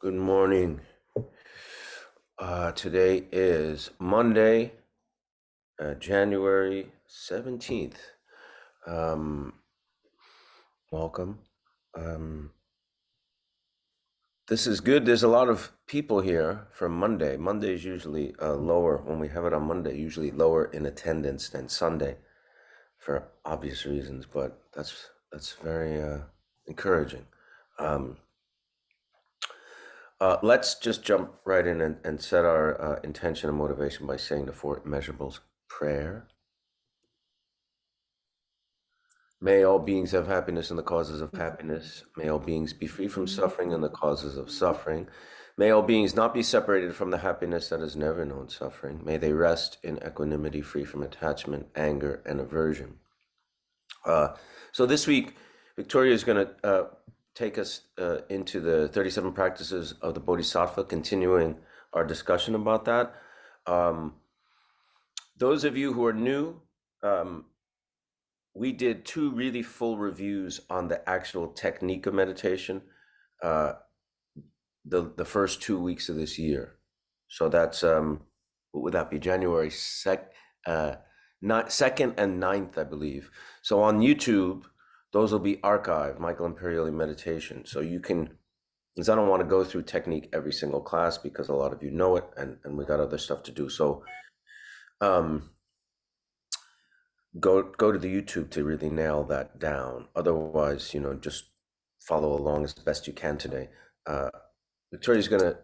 Good morning. Today is Monday, January 17th. Welcome. This is good. There's a lot of people here for Monday. Monday is usually lower, when we have it on Monday, usually lower in attendance than Sunday for obvious reasons, but that's very encouraging. Let's just jump right in and set our intention and motivation by saying the four immeasurables prayer. May all beings have happiness and the causes of happiness. May all beings be free from suffering and the causes of suffering. May all beings not be separated from the happiness that has never known suffering. May they rest in equanimity, free from attachment, anger, and aversion. So this week, Victoria is going to take us into the 37 practices of the Bodhisattva, continuing our discussion about that. Those of you who are new, we did two really full reviews on the actual technique of meditation the first 2 weeks of this year. So that's, what would that be, January 2nd and 9th, I believe. So on YouTube, those will be archived, Michael Imperioli Meditation. So you can, because I don't want to go through technique every single class because a lot of you know it and we got other stuff to do. So go to the YouTube to really nail that down. Otherwise, just follow along as best you can today. Victoria's going to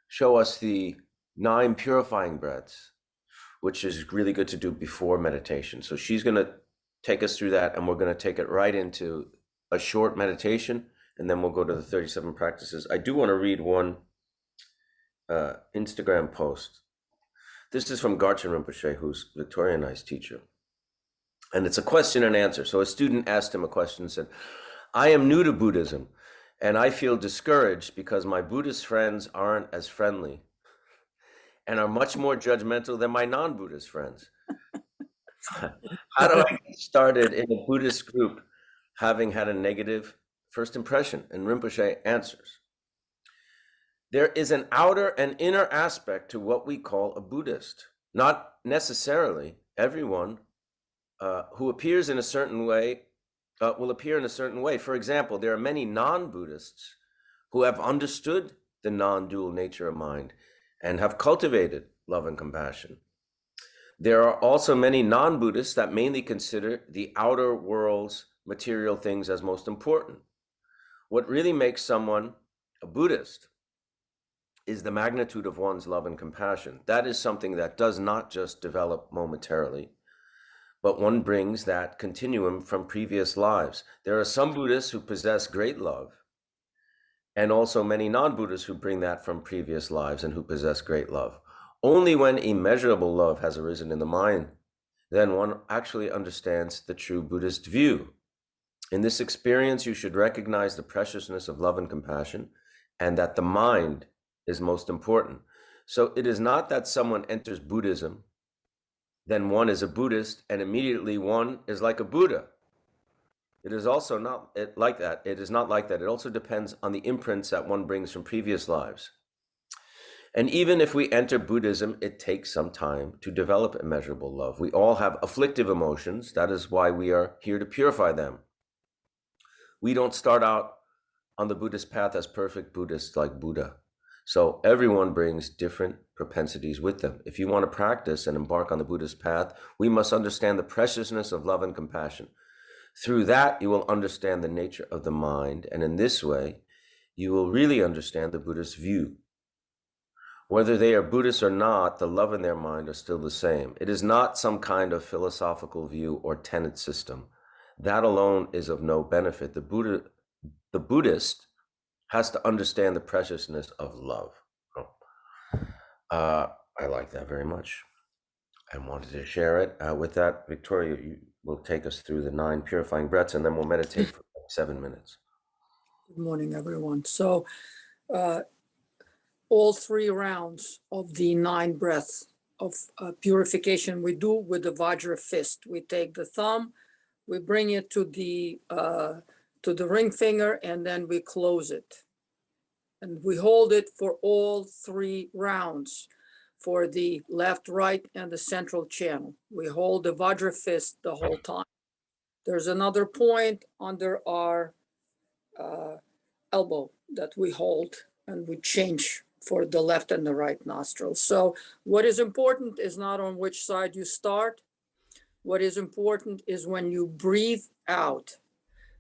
show us the 9 purifying breaths, which is really good to do before meditation. So she's going to take us through that, and we're going to take it right into a short meditation, and then we'll go to the 37 practices. I do want to read one Instagram post. This is from Garchen Rinpoche, who's Victoria and I's teacher. And it's a question and answer. So a student asked him a question and said, I am new to Buddhism, and I feel discouraged because my Buddhist friends aren't as friendly and are much more judgmental than my non-Buddhist friends. How do I get started in a Buddhist group having had a negative first impression? And Rinpoche answers, there is an outer and inner aspect to what we call a Buddhist. Not necessarily everyone who appears in a certain way will appear in a certain way. For example, there are many non-Buddhists who have understood the non-dual nature of mind and have cultivated love and compassion. There are also many non-Buddhists that mainly consider the outer world's material things as most important. What really makes someone a Buddhist is the magnitude of one's love and compassion. That is something that does not just develop momentarily, but one brings that continuum from previous lives. There are some Buddhists who possess great love, and also many non-Buddhists who bring that from previous lives and who possess great love. Only when immeasurable love has arisen in the mind, then one actually understands the true Buddhist view. In this experience, you should recognize the preciousness of love and compassion, and that the mind is most important. So it is not that someone enters Buddhism, then one is a Buddhist, and immediately one is like a Buddha. It is also not like that. It is not like that. It also depends on the imprints that one brings from previous lives. And even if we enter Buddhism, it takes some time to develop immeasurable love. We all have afflictive emotions. That is why we are here to purify them. We don't start out on the Buddhist path as perfect Buddhists like Buddha. So everyone brings different propensities with them. If you want to practice and embark on the Buddhist path, we must understand the preciousness of love and compassion. Through that, you will understand the nature of the mind. And in this way, you will really understand the Buddhist view. Whether they are Buddhists or not, the love in their mind are still the same. It is not some kind of philosophical view or tenet system. That alone is of no benefit. The Buddhist has to understand the preciousness of love. I like that very much. I wanted to share it. With that, Victoria, you will take us through the 9 purifying breaths, and then we'll meditate for 7 minutes. Good morning, everyone. So all 3 rounds of the 9 breaths of purification we do with the Vajra fist. We take the thumb, we bring it to the ring finger, and then we close it. And we hold it for all 3 rounds, for the left, right, and the central channel. We hold the Vajra fist the whole time. There's another point under our elbow that we hold, and we change for the left and the right nostril. So what is important is not on which side you start. What is important is when you breathe out,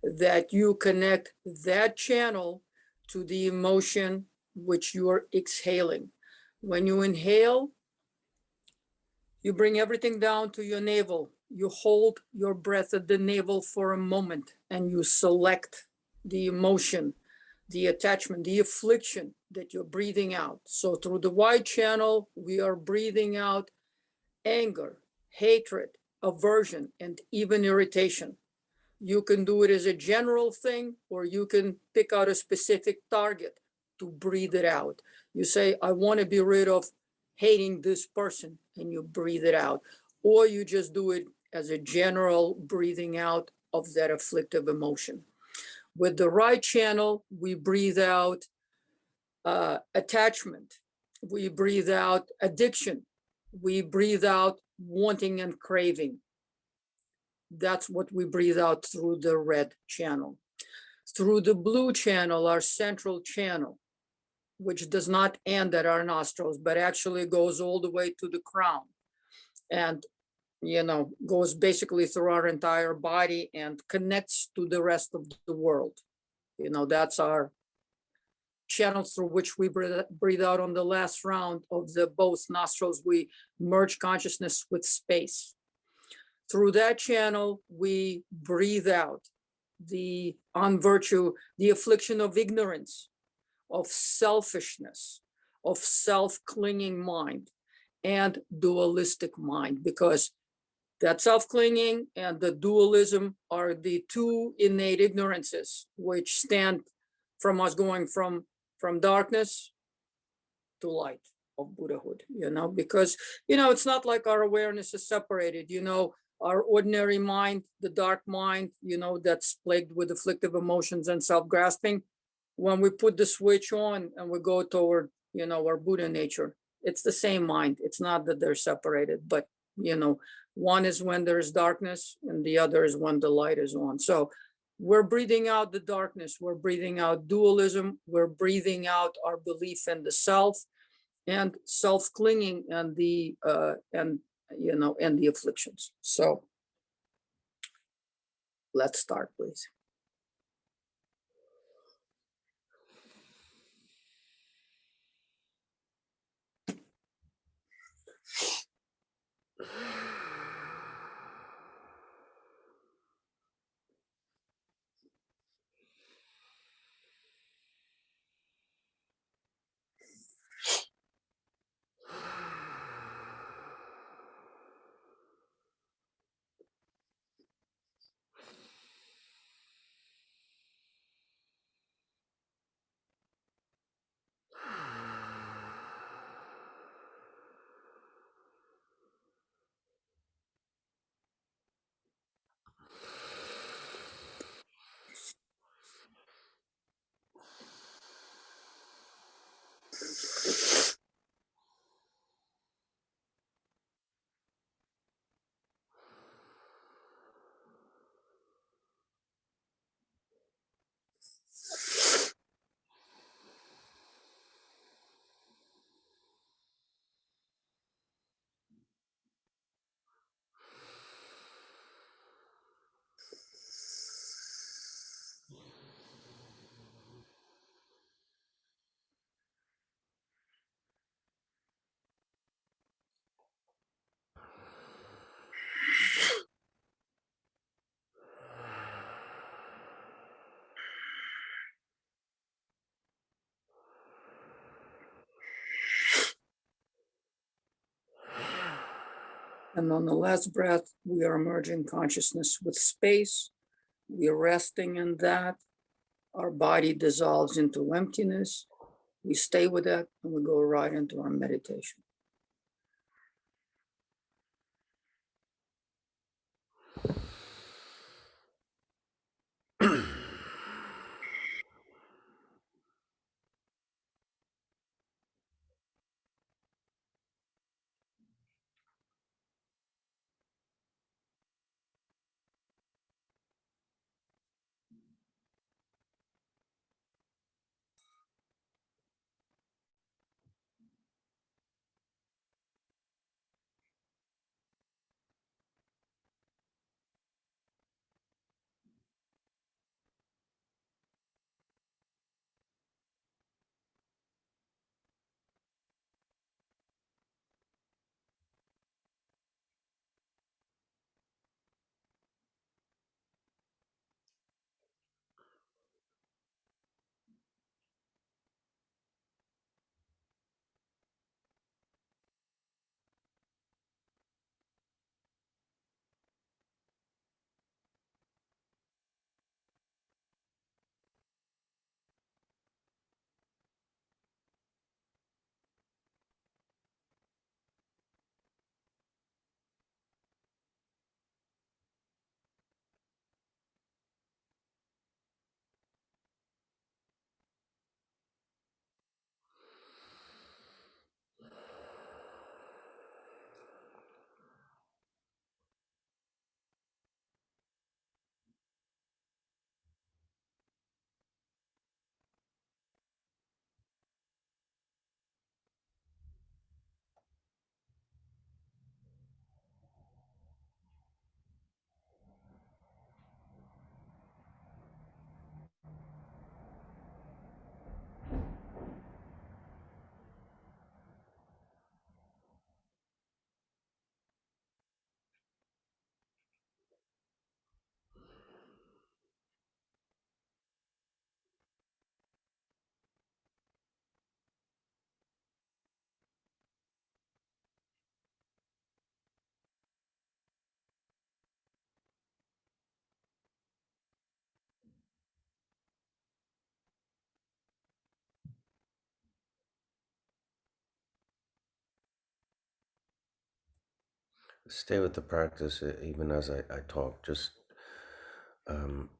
that you connect that channel to the emotion which you are exhaling. When you inhale, you bring everything down to your navel. You hold your breath at the navel for a moment, and you select the emotion, the attachment, the affliction that you're breathing out. So through the wide channel, we are breathing out anger, hatred, aversion, and even irritation. You can do it as a general thing, or you can pick out a specific target to breathe it out. You say, I want to be rid of hating this person, and you breathe it out. Or you just do it as a general breathing out of that afflictive emotion. With the right channel, we breathe out attachment. We breathe out addiction. We breathe out wanting and craving. That's what we breathe out through the red channel. Through the blue channel, our central channel, which does not end at our nostrils, but actually goes all the way to the crown, and goes basically through our entire body and connects to the rest of the world. That's our channel through which we breathe out on the last round of the both nostrils. We merge consciousness with space. Through that channel, we breathe out the unvirtue, the affliction of ignorance, of selfishness, of self-clinging mind, and dualistic mind, because that self-clinging and the dualism are the 2 innate ignorances which stand from us going from darkness to light of Buddhahood, because, it's not like our awareness is separated, our ordinary mind, the dark mind, that's plagued with afflictive emotions and self-grasping. When we put the switch on and we go toward, our Buddha nature, it's the same mind. It's not that they're separated, but, one is when there's darkness and the other is when the light is on. So we're breathing out the darkness. We're breathing out dualism. We're breathing out our belief in the self and self-clinging and the and the afflictions. So let's start, please. And on the last breath, we are merging consciousness with space. We are resting in that. Our body dissolves into emptiness. We stay with that and we go right into our meditation. Stay with the practice even as I talk. Just um,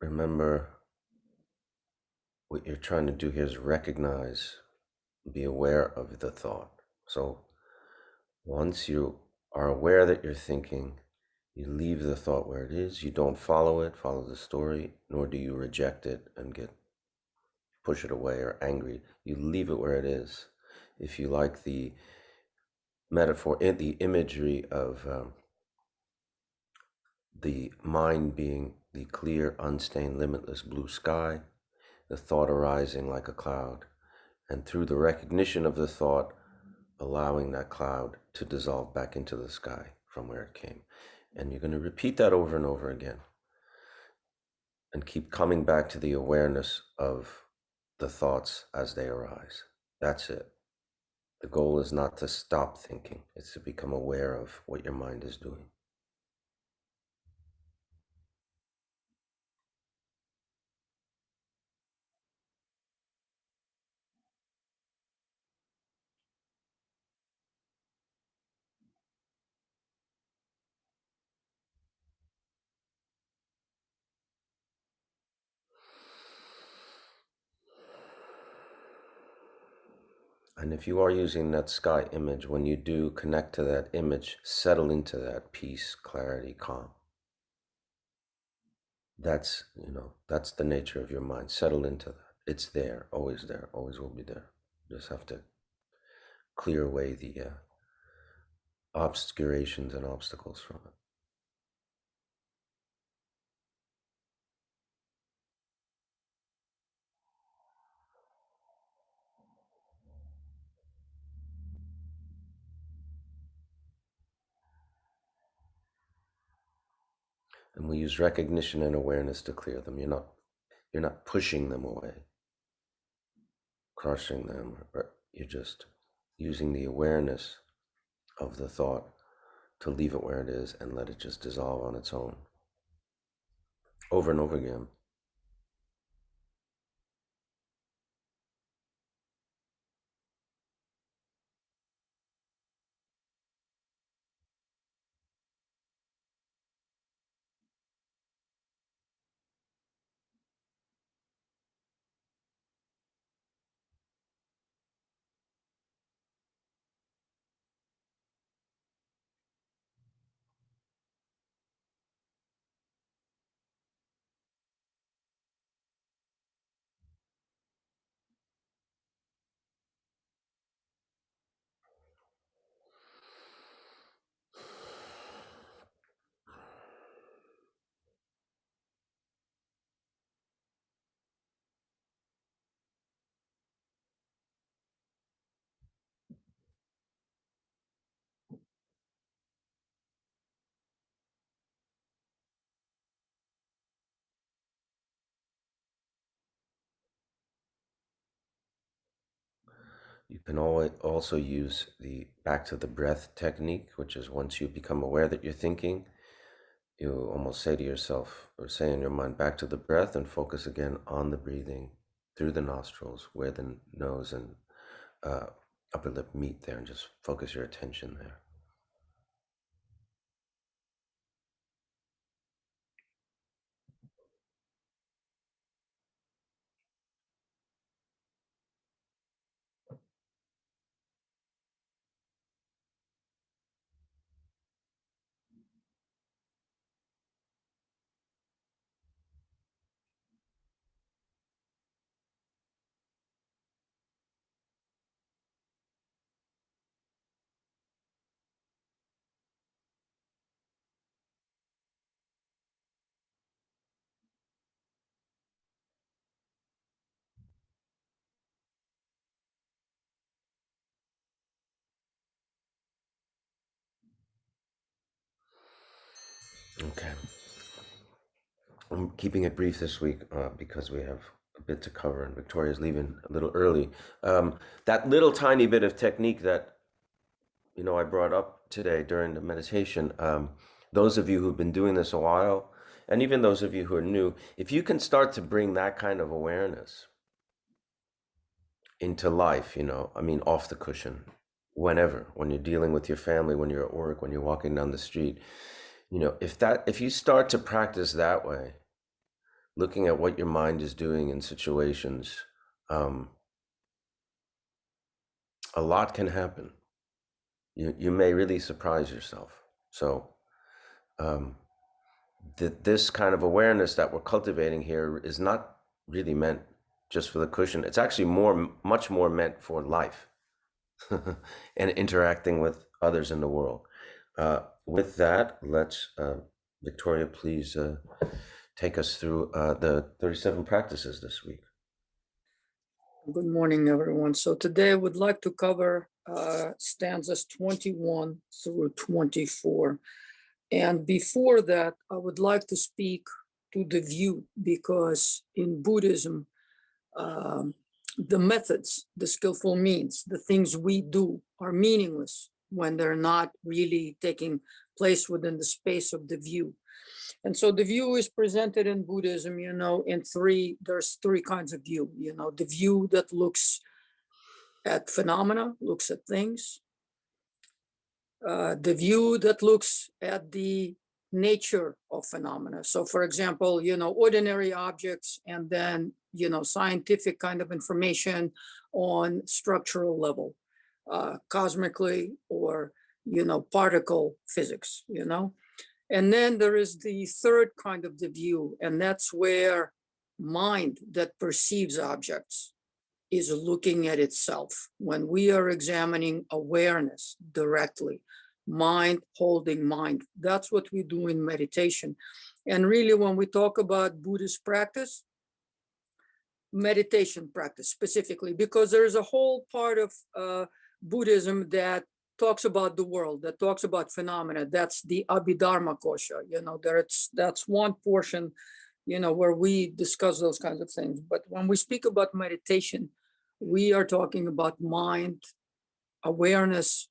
remember what you're trying to do here is recognize, be aware of the thought. So once you are aware that you're thinking, you leave the thought where it is. You don't follow it, follow the story, nor do you reject it and push it away or angry. You leave it where it is. If you like the metaphor, the imagery of the mind being the clear, unstained, limitless blue sky, the thought arising like a cloud, and through the recognition of the thought, allowing that cloud to dissolve back into the sky from where it came. And you're going to repeat that over and over again and keep coming back to the awareness of the thoughts as they arise. That's it. The goal is not to stop thinking, it's to become aware of what your mind is doing. And if you are using that sky image, when you do connect to that image, settle into that peace, clarity, calm. That's, that's the nature of your mind. Settle into that. It's there, always will be there. You just have to clear away the obscurations and obstacles from it. And we use recognition and awareness to clear them. You're not pushing them away, crushing them, or you're just using the awareness of the thought to leave it where it is and let it just dissolve on its own over and over again. You can always also use the back to the breath technique, which is once you become aware that you're thinking, you almost say to yourself or say in your mind, back to the breath, and focus again on the breathing through the nostrils, where the nose and upper lip meet there, and just focus your attention there. Okay. I'm keeping it brief this week because we have a bit to cover and Victoria's leaving a little early. That little tiny bit of technique that I brought up today during the meditation, those of you who've been doing this a while, and even those of you who are new, if you can start to bring that kind of awareness into life, I mean, off the cushion, whenever, when you're dealing with your family, when you're at work, when you're walking down the street. You know, if you start to practice that way, looking at what your mind is doing in situations, a lot can happen. You may really surprise yourself. So this kind of awareness that we're cultivating here is not really meant just for the cushion. It's actually much more meant for life and interacting with others in the world. With that, let's, Victoria, please take us through the 37 practices this week. Good morning, everyone. So today I would like to cover stanzas 21 through 24. And before that, I would like to speak to the view, because in Buddhism, the methods, the skillful means, the things we do are meaningless when they're not really taking place within the space of the view. And so the view is presented in Buddhism, you know, there's three kinds of view, you know, the view that looks at phenomena, looks at things, the view that looks at the nature of phenomena. So for example, you know, ordinary objects, and then, you know, scientific kind of information on structural level, cosmically, or, you know, particle physics, you know. And then there is the third kind of the view, and that's where mind that perceives objects is looking at itself. When we are examining awareness directly, mind holding mind, that's what we do in meditation. And really, when we talk about Buddhist practice, meditation practice specifically, because there's a whole part of Buddhism that talks about the world, that talks about phenomena. That's the Abhidharma Kosha, you know, that's one portion, you know, where we discuss those kinds of things. But when we speak about meditation, we are talking about mind, awareness,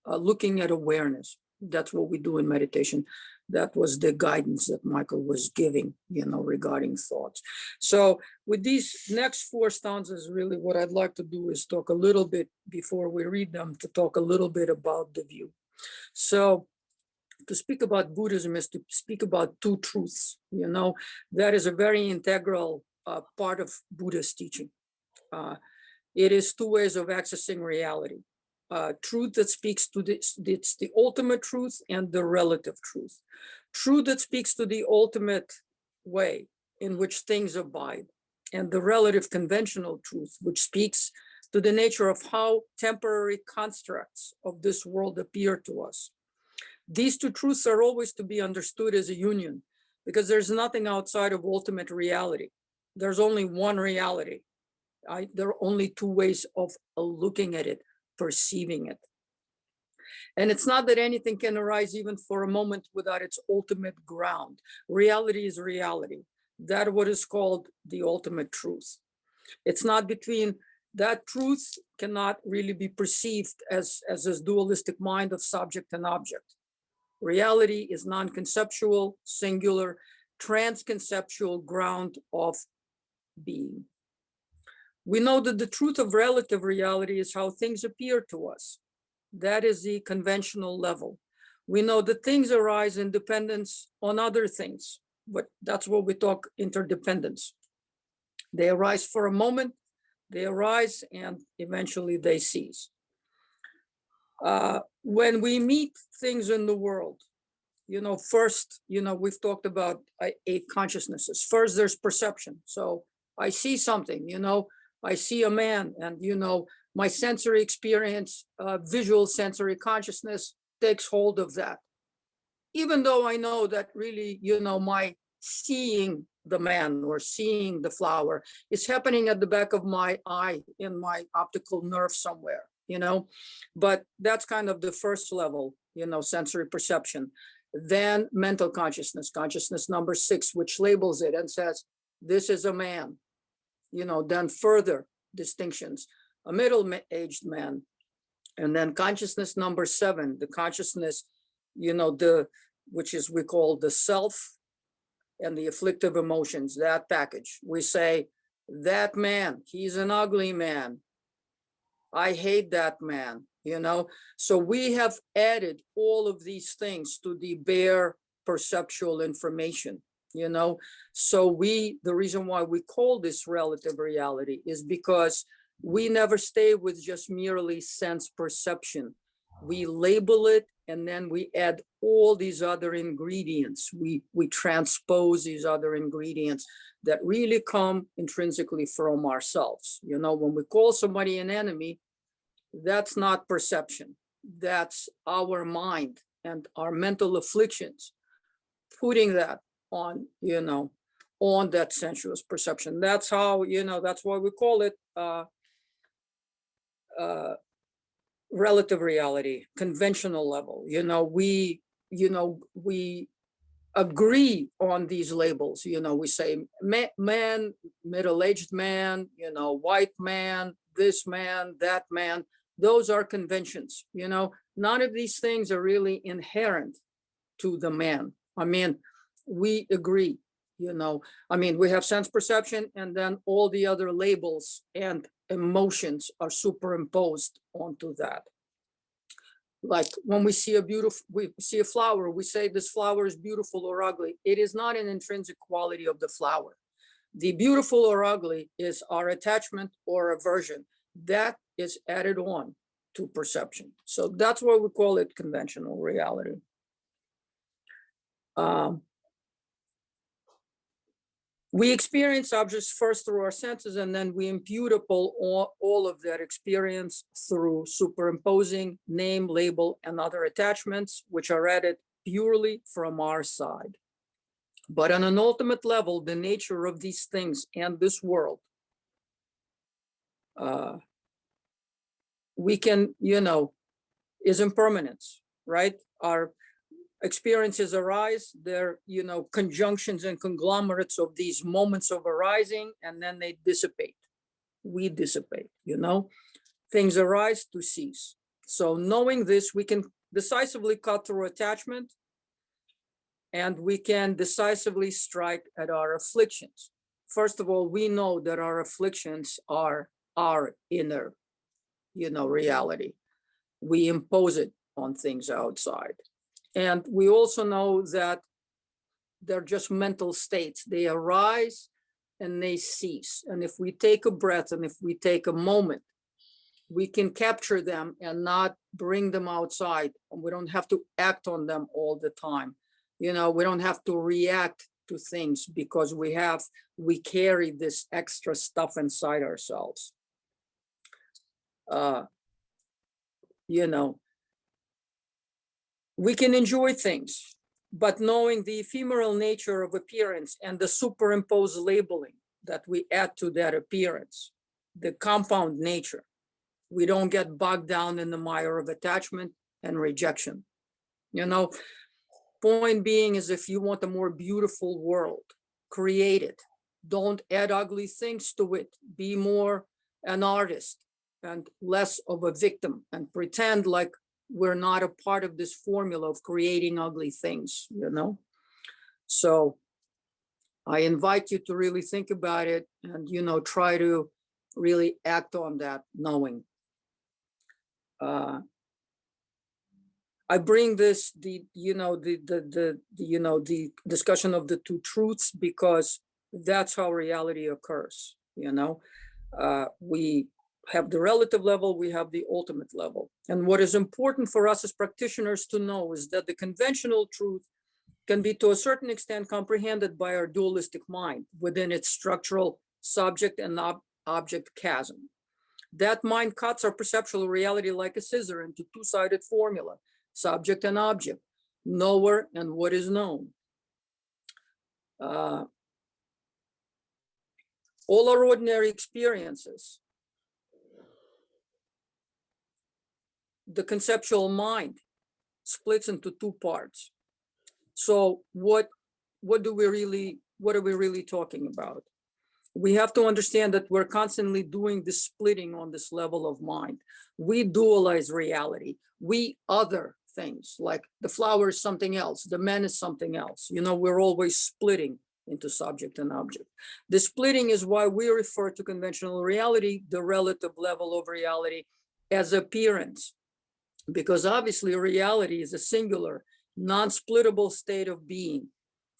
looking at awareness. That's what we do in meditation. That was the guidance that Michael was giving, you know, regarding thoughts. So with these next four stanzas, really what I'd like to do is talk a little bit, before we read them, to talk a little bit about the view. So to speak about Buddhism is to speak about two truths, you know. That is a very integral part of Buddhist teaching. It is two ways of accessing reality. Truth that speaks to it's the ultimate truth and the relative truth. Truth that speaks to the ultimate way in which things abide, and the relative conventional truth, which speaks to the nature of how temporary constructs of this world appear to us. These two truths are always to be understood as a union, because there's nothing outside of ultimate reality. There's only one reality. There are only two ways of looking at it, perceiving it. And it's not that anything can arise even for a moment without its ultimate ground. Reality is reality. That what is called the ultimate truth. It's not between, that truth cannot really be perceived as this dualistic mind of subject and object. Reality is non-conceptual, singular, trans-conceptual ground of being. We know that the truth of relative reality is how things appear to us. That is the conventional level. We know that things arise in dependence on other things, but that's what we talk interdependence. They arise for a moment, they arise, and eventually they cease. When we meet things in the world, you know, first, you know, we've talked about 8 consciousnesses. First, there's perception. So I see something, you know, I see a man, and, you know, my sensory experience, visual sensory consciousness takes hold of that. Even though I know that really, you know, my seeing the man or seeing the flower is happening at the back of my eye, in my optical nerve somewhere, you know, but that's kind of the first level, you know, sensory perception. Then mental consciousness, consciousness number 6, which labels it and says, this is a man. You know, then further distinctions, a middle-aged man. And then consciousness number 7, the consciousness, you know, which is, we call the self and the afflictive emotions, that package. We say, that man, he's an ugly man. I hate that man, you know? So we have added all of these things to the bare perceptual information, you know? So the reason why we call this relative reality is because we never stay with just merely sense perception. We label it, and then we add all these other ingredients. We transpose these other ingredients that really come intrinsically from ourselves. You know, when we call somebody an enemy, that's not perception. That's our mind and our mental afflictions, putting that on, you know, on that sensuous perception. That's how, you know, that's why we call it relative reality, conventional level. You know, we agree on these labels. You know, we say man, middle-aged man, you know, white man, this man, that man. Those are conventions. You know, none of these things are really inherent to the man. I mean, we agree, you know, I mean, we have sense perception, and then all the other labels and emotions are superimposed onto that. Like when we see a flower, we say this flower is beautiful or ugly. It is not an intrinsic quality of the flower. The beautiful or ugly is our attachment or aversion. That is added on to perception. So that's why we call it conventional reality. We experience objects first through our senses, and then we impute upon all of that experience through superimposing name, label, and other attachments, which are added purely from our side. But on an ultimate level, the nature of these things and this world, we can, you know, is impermanence, right? Our experiences arise, they're, you know, conjunctions and conglomerates of these moments of arising, and then they dissipate. We dissipate, you know, things arise to cease. So knowing this, we can decisively cut through attachment, and we can decisively strike at our afflictions. First of all, we know that our afflictions are our inner, you know, reality. We impose it on things outside. And we also know that they're just mental states. They arise and they cease. And if we take a breath and if we take a moment, we can capture them and not bring them outside. And we don't have to act on them all the time. You know, we don't have to react to things because we carry this extra stuff inside ourselves. You know, we can enjoy things, but knowing the ephemeral nature of appearance and the superimposed labeling that we add to that appearance, the compound nature, we don't get bogged down in the mire of attachment and rejection. You know, point being is, if you want a more beautiful world, create it. Don't add ugly things to it. Be more an artist and less of a victim, and pretend like we're not a part of this formula of creating ugly things, you know? So I invite you to really think about it and, you know, try to really act on that knowing. I bring this, the discussion of the two truths, because that's how reality occurs, you know? We have the relative level, we have the ultimate level. And what is important for us as practitioners to know is that the conventional truth can be to a certain extent comprehended by our dualistic mind within its structural subject and object chasm. That mind cuts our perceptual reality like a scissor into two-sided formula, subject and object, knower and what is known. All our ordinary experiences, the conceptual mind splits into two parts. So what are we really talking about? We have to understand that we're constantly doing this splitting on this level of mind. We dualize reality. We other things, like the flower is something else, the man is something else. You know, we're always splitting into subject and object. The splitting is why we refer to conventional reality, the relative level of reality, as appearance, because obviously reality is a singular, non-splittable state of being.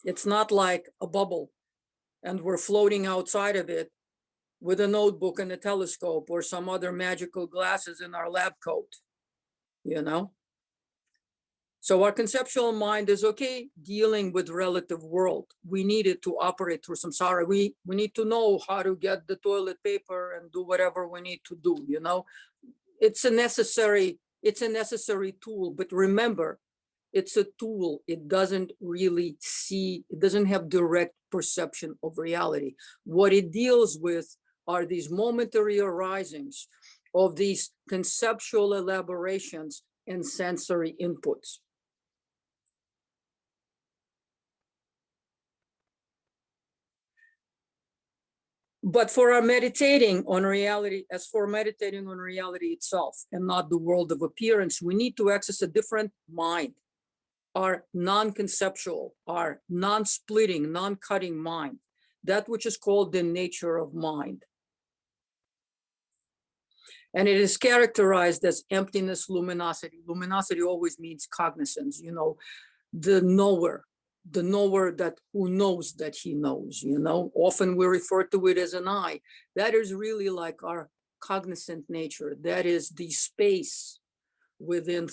It's not like a bubble and we're floating outside of it with a notebook and a telescope or some other magical glasses in our lab coat, you know? So our conceptual mind is okay dealing with relative world. We need it to operate through samsara. We need to know how to get the toilet paper and do whatever we need to do, you know? It's a necessary tool, but remember, it's a tool. It doesn't really see, it doesn't have direct perception of reality. What it deals with are these momentary arisings of these conceptual elaborations and sensory inputs. But for our meditating on reality, as for meditating on reality itself and not the world of appearance, we need to access a different mind, our non-conceptual, our non-splitting, non-cutting mind, that which is called the nature of mind. And it is characterized as emptiness, luminosity. Luminosity always means cognizance, you know, the knower that who knows that he knows, you know. Often we refer to it as an I. That is really like our cognizant nature. That is the space within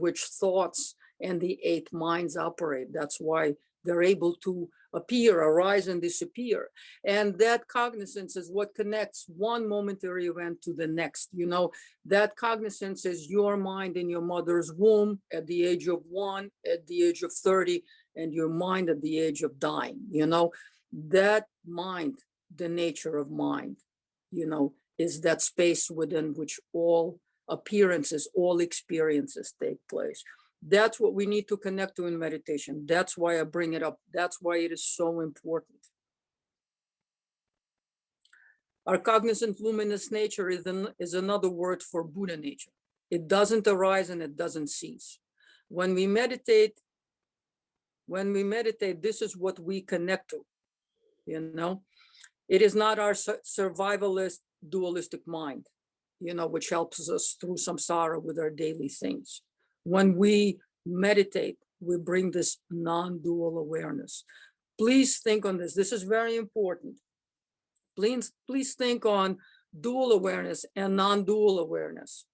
which thoughts and the eight minds operate. That's why they're able to appear, arise, and disappear. And that cognizance is what connects one momentary event to the next. You know, that cognizance is your mind in your mother's womb at the age of 1, at the age of 30, and your mind at the age of dying. You know, that mind, the nature of mind, you know, is that space within which all appearances, all experiences take place. That's what we need to connect to in meditation. That's why I bring it up. That's why it is so important. Our cognizant luminous nature is another word for Buddha nature. It doesn't arise and it doesn't cease. When we meditate, this is what we connect to, you know. It is not our survivalist, dualistic mind, you know, which helps us through samsara with our daily things. When we meditate, we bring this non-dual awareness. Please think on this. This is very important. Please think on dual awareness and non-dual awareness,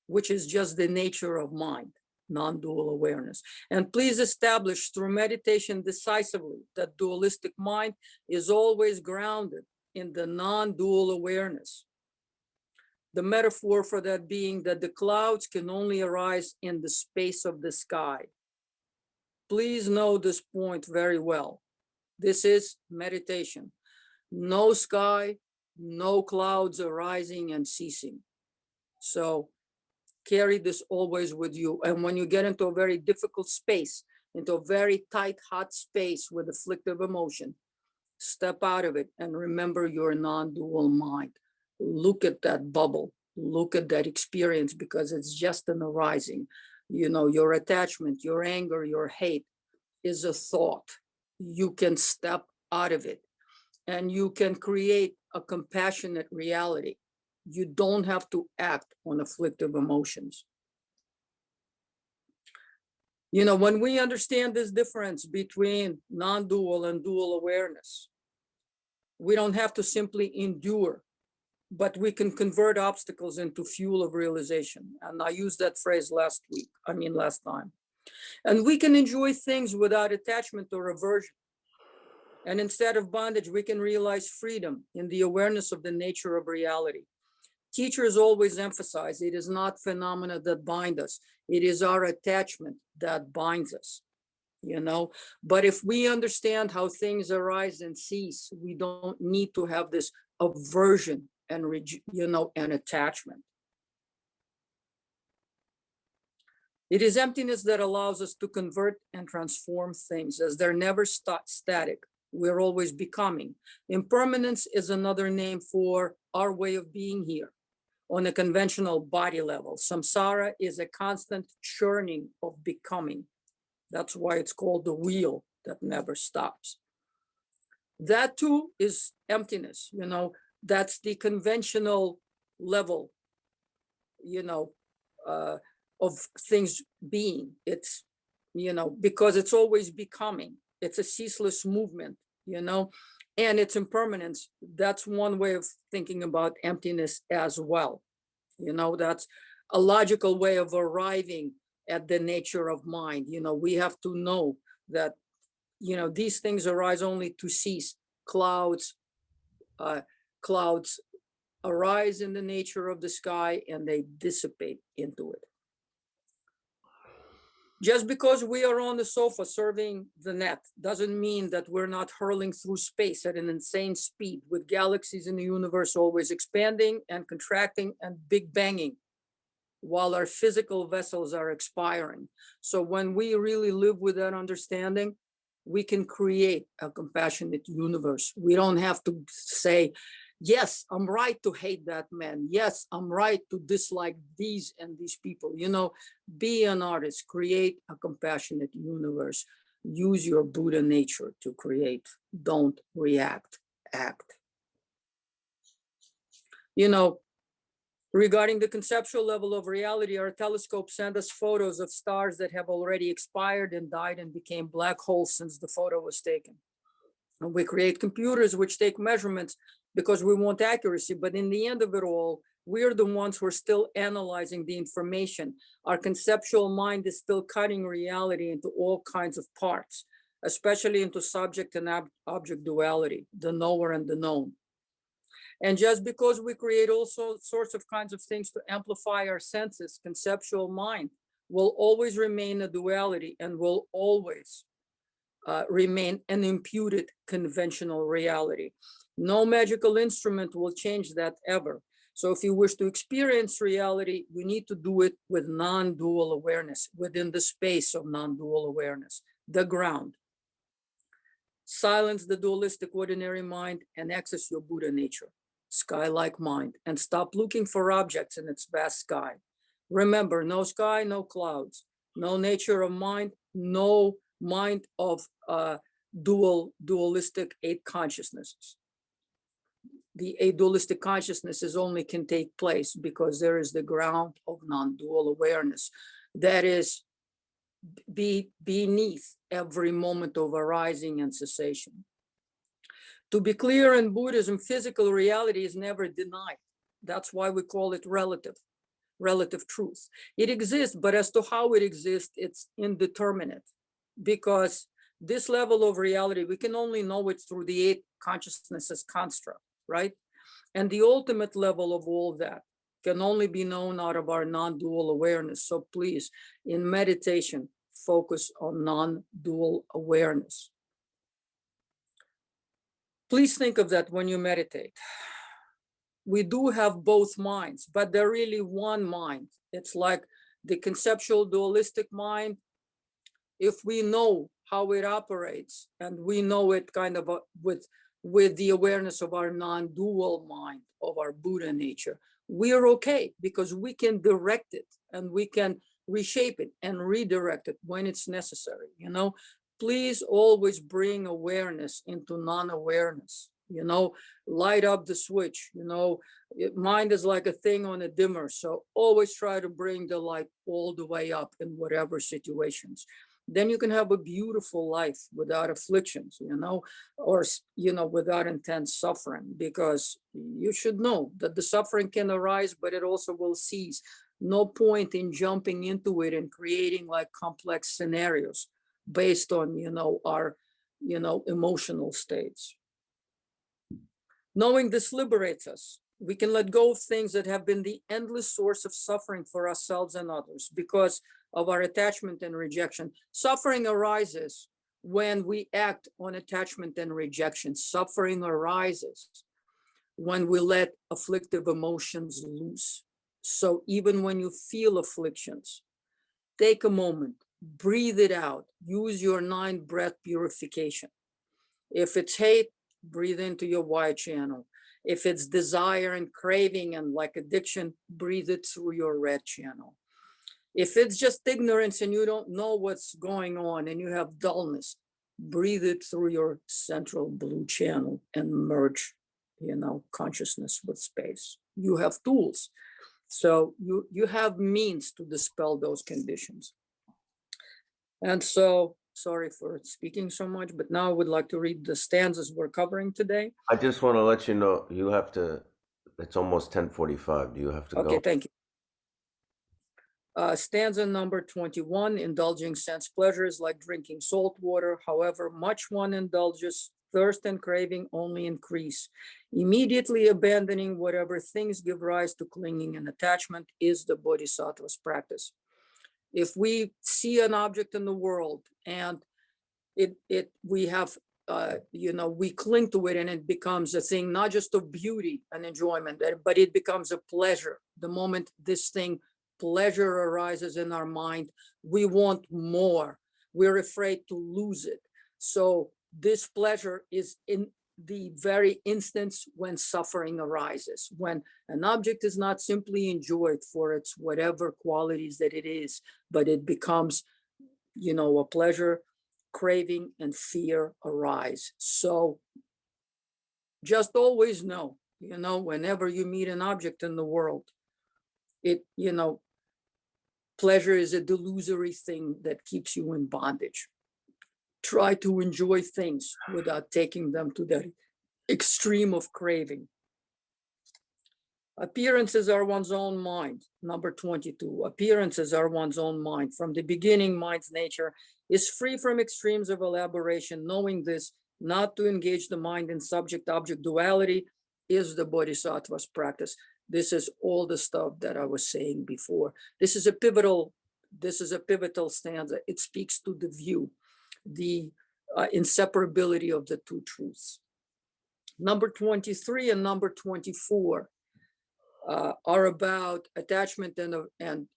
which is just the nature of mind, non-dual awareness. And please establish through meditation decisively that dualistic mind is always grounded in the non-dual awareness. The metaphor for that being that the clouds can only arise in the space of the sky. Please know this point very well. This is meditation. No sky, no clouds arising and ceasing. So carry this always with you. And when you get into a very difficult space, into a very tight, hot space with afflictive emotion, step out of it and remember your non-dual mind. Look at that bubble, look at that experience, because it's just an arising. You know, your attachment, your anger, your hate is a thought. You can step out of it and you can create a compassionate reality. You don't have to act on afflictive emotions. You know, when we understand this difference between non-dual and dual awareness, we don't have to simply endure, but we can convert obstacles into fuel of realization. And I used that phrase last time. And we can enjoy things without attachment or aversion. And instead of bondage, we can realize freedom in the awareness of the nature of reality. Teachers always emphasize it is not phenomena that bind us. It is our attachment that binds us, you know. But if we understand how things arise and cease, we don't need to have this aversion and, you know, and attachment. It is emptiness that allows us to convert and transform things, as they're never static. We're always becoming. Impermanence is another name for our way of being here on a conventional body level. Samsara is a constant churning of becoming. That's why it's called the wheel that never stops. That too is emptiness, you know. That's the conventional level of things being. It's, because it's always becoming. It's a ceaseless movement, and its impermanence. That's one way of thinking about emptiness as well. That's a logical way of arriving at the nature of mind. We have to know that, these things arise only to cease. Clouds arise in the nature of the sky and they dissipate into it. Just because we are on the sofa serving the net doesn't mean that we're not hurling through space at an insane speed, with galaxies in the universe always expanding and contracting and big banging, while our physical vessels are expiring. So when we really live with that understanding, we can create a compassionate universe. We don't have to say, yes, I'm right to hate that man. Yes, I'm right to dislike these and these people. Be an artist, create a compassionate universe. Use your Buddha nature to create. Don't react, act. Regarding the conceptual level of reality, our telescopes send us photos of stars that have already expired and died and became black holes since the photo was taken. And we create computers which take measurements because we want accuracy, but in the end of it all, we're the ones who are still analyzing the information. Our conceptual mind is still cutting reality into all kinds of parts, especially into subject and object duality, the knower and the known. And just because we create all sorts of kinds of things to amplify our senses, conceptual mind will always remain a duality and will always remain an imputed conventional reality. No magical instrument will change that ever. So if you wish to experience reality, you need to do it with non-dual awareness, within the space of non-dual awareness, the ground. Silence the dualistic ordinary mind and access your Buddha nature, sky-like mind, and stop looking for objects in its vast sky. Remember, no sky, no clouds, no nature of mind, no mind of dualistic eight consciousnesses. The eight dualistic consciousnesses only can take place because there is the ground of non-dual awareness that is beneath every moment of arising and cessation. To be clear, in Buddhism, physical reality is never denied. That's why we call it relative truth. It exists, but as to how it exists, it's indeterminate, because this level of reality, we can only know it through the eight consciousnesses construct, right? And the ultimate level of all that can only be known out of our non-dual awareness. So please, in meditation, focus on non-dual awareness. Please think of that when you meditate. We do have both minds, but they're really one mind. It's like the conceptual dualistic mind. If we know how it operates and we know it kind of with the awareness of our non-dual mind, of our Buddha nature, we're okay, because we can direct it and we can reshape it and redirect it when it's necessary. Please always bring awareness into non-awareness. Light up the switch. Mind is like a thing on a dimmer, so always try to bring the light all the way up in whatever situations. Then you can have a beautiful life without afflictions, or without intense suffering, because you should know that the suffering can arise, but it also will cease. No point in jumping into it and creating like complex scenarios based on our emotional states. Knowing this liberates us. We can let go of things that have been the endless source of suffering for ourselves and others because of our attachment and rejection. Suffering arises when we act on attachment and rejection. Suffering arises when we let afflictive emotions loose. So even when you feel afflictions, take a moment, breathe it out, use your 9-breath purification. If it's hate, breathe into your Y channel. If it's desire and craving and like addiction, breathe it through your red channel. If it's just ignorance and you don't know what's going on and you have dullness, breathe it through your central blue channel and merge, consciousness with space. You have tools. So you have means to dispel those conditions. And so, sorry for speaking so much, but now I would like to read the stanzas we're covering today. I just want to let you know, you have to, it's almost 10:45. Do you have to go? Okay, thank you. Stanza number 21, indulging sense pleasures like drinking salt water. However much one indulges, thirst and craving only increase. Immediately abandoning whatever things give rise to clinging and attachment is the Bodhisattva's practice. If we see an object in the world and we have, we cling to it and it becomes a thing, not just of beauty and enjoyment, but it becomes a pleasure. The moment this thing, pleasure arises in our mind, we want more. We're afraid to lose it. So this pleasure is in the very instance when suffering arises, when an object is not simply enjoyed for its whatever qualities that it is, but it becomes, a pleasure, craving and fear arise. So just always know, whenever you meet an object in the world, pleasure is a delusory thing that keeps you in bondage. Try to enjoy things without taking them to the extreme of craving. Appearances are one's own mind. Number 22, appearances are one's own mind. From the beginning, mind's nature is free from extremes of elaboration. Knowing this, not to engage the mind in subject-object duality is the Bodhisattva's practice. This is all the stuff that I was saying before. This is a pivotal stanza. It speaks to the view, the inseparability of the two truths. Number 23 and number 24 are about attachment and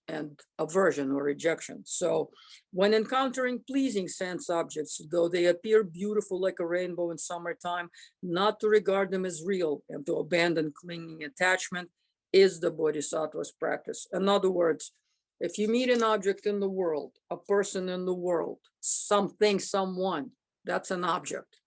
aversion or rejection. So when encountering pleasing sense objects, though they appear beautiful like a rainbow in summertime, not to regard them as real and to abandon clinging attachment is the Bodhisattva's practice. In other words, if you meet an object in the world, a person in the world, something, someone, that's an object.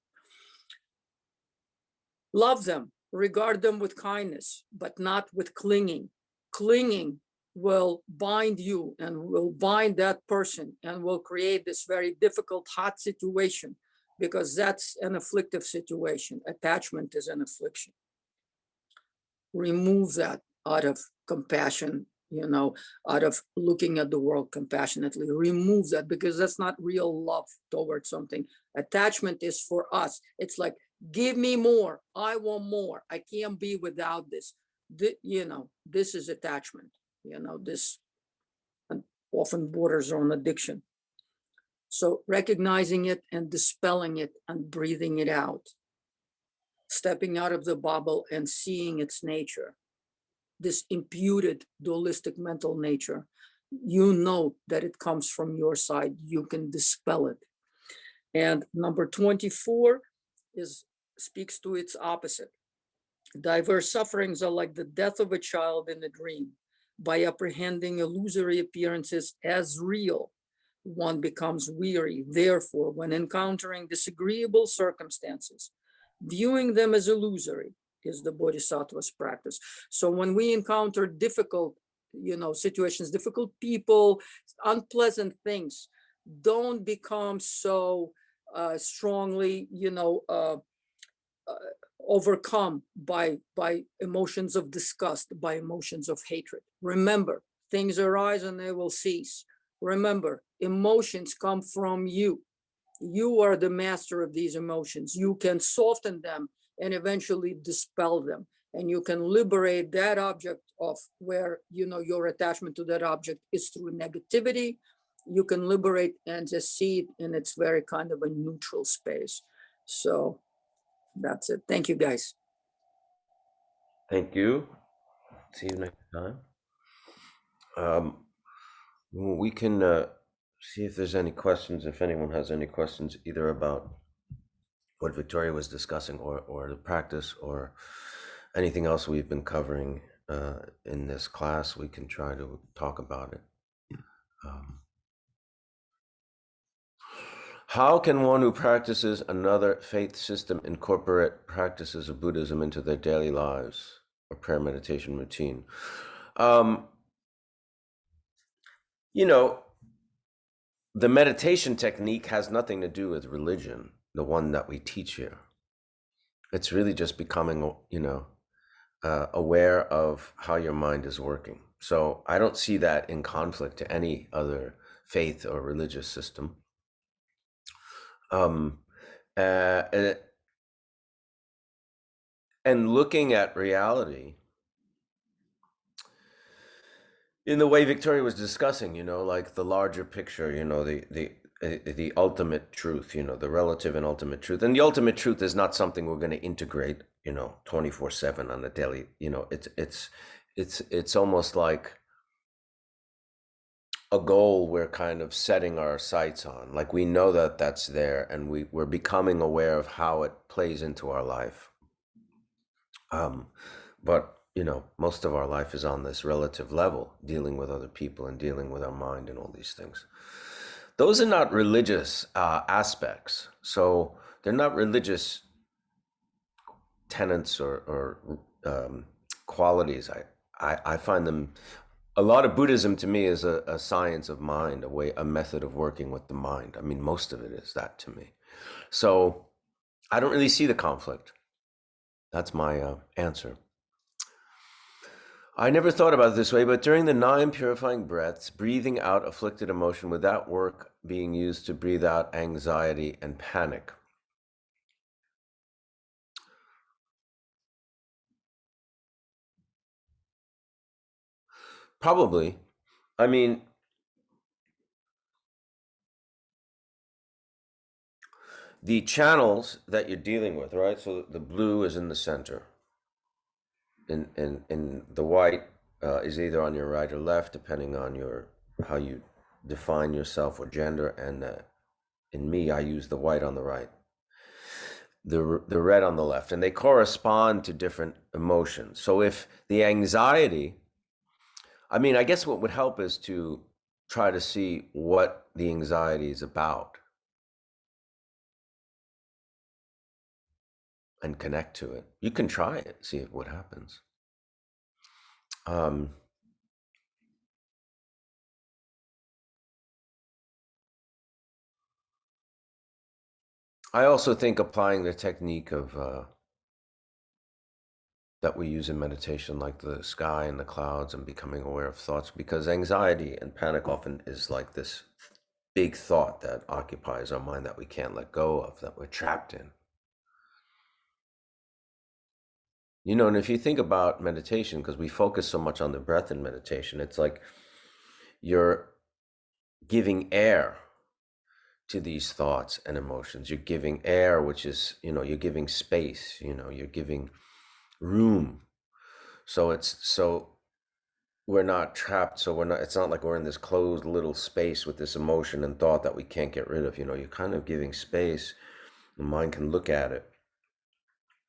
Love them. Regard them with kindness, but not with clinging. Clinging will bind you and will bind that person and will create this very difficult, hot situation because that's an afflictive situation. Attachment is an affliction. Remove that out of compassion, out of looking at the world compassionately. Remove that because that's not real love towards something. Attachment is for us. It's like, give me more. I want more. I can't be without this. This is attachment. This often borders on addiction. So recognizing it and dispelling it and breathing it out, stepping out of the bubble and seeing its nature, this imputed dualistic mental nature, that it comes from your side. You can dispel it. And number 24 speaks to its opposite. Diverse sufferings are like the death of a child in a dream. By apprehending illusory appearances as real, one becomes weary. Therefore, when encountering disagreeable circumstances, viewing them as illusory is the Bodhisattva's practice. So when we encounter difficult, situations, difficult people, unpleasant things, don't become so strongly, overcome by emotions of disgust, by emotions of hatred. Remember, things arise and they will cease. Remember, emotions come from you. You are the master of these emotions. You can soften them and eventually dispel them. And you can liberate that object of where, your attachment to that object is through negativity. You can liberate and just see it in its very kind of a neutral space. So that's it. Thank you, guys. Thank you. See you next time. We can see if there's any questions, if anyone has any questions, either about what Victoria was discussing or the practice or anything else we've been covering in this class. We can try to talk about it. How can one who practices another faith system incorporate practices of Buddhism into their daily lives or prayer meditation routine? Um, you know, the meditation technique has nothing to do with religion, the one that we teach here. It's really just becoming, aware of how your mind is working. So I don't see that in conflict to any other faith or religious system. Um, uh, and looking at reality in the way Victoria was discussing, like the larger picture, the ultimate truth, the relative and ultimate truth. And the ultimate truth is not something we're going to integrate, 24/7 on the daily. It's almost like a goal we're kind of setting our sights on. Like we know that that's there, and we're becoming aware of how it plays into our life. But most of our life is on this relative level, dealing with other people and dealing with our mind and all these things. Those are not religious aspects. So they're not religious tenets or qualities. I find them, a lot of Buddhism to me is a science of mind, a method of working with the mind. I mean, most of it is that to me. So I don't really see the conflict. That's my answer. I never thought about it this way, but during the 9 purifying breaths, breathing out afflicted emotion, would that work being used to breathe out anxiety and panic? Probably. I mean, the channels that you're dealing with, right? So the blue is in the center, and the white is either on your right or left, depending on how you define yourself or gender. And in me, I use the white on the right, the red on the left, and they correspond to different emotions. So if the anxiety, I mean, I guess what would help is to try to see what the anxiety is about and connect to it. You can try it, see what happens. I also think applying the technique of that we use in meditation, like the sky and the clouds and becoming aware of thoughts, because anxiety and panic often is like this big thought that occupies our mind that we can't let go of, that we're trapped in. And if you think about meditation, because we focus so much on the breath in meditation, it's like you're giving air to these thoughts and emotions. You're giving air, which is, you're giving space, you're giving room. So we're not trapped. So it's not like we're in this closed little space with this emotion and thought that we can't get rid of. You're kind of giving space. The mind can look at it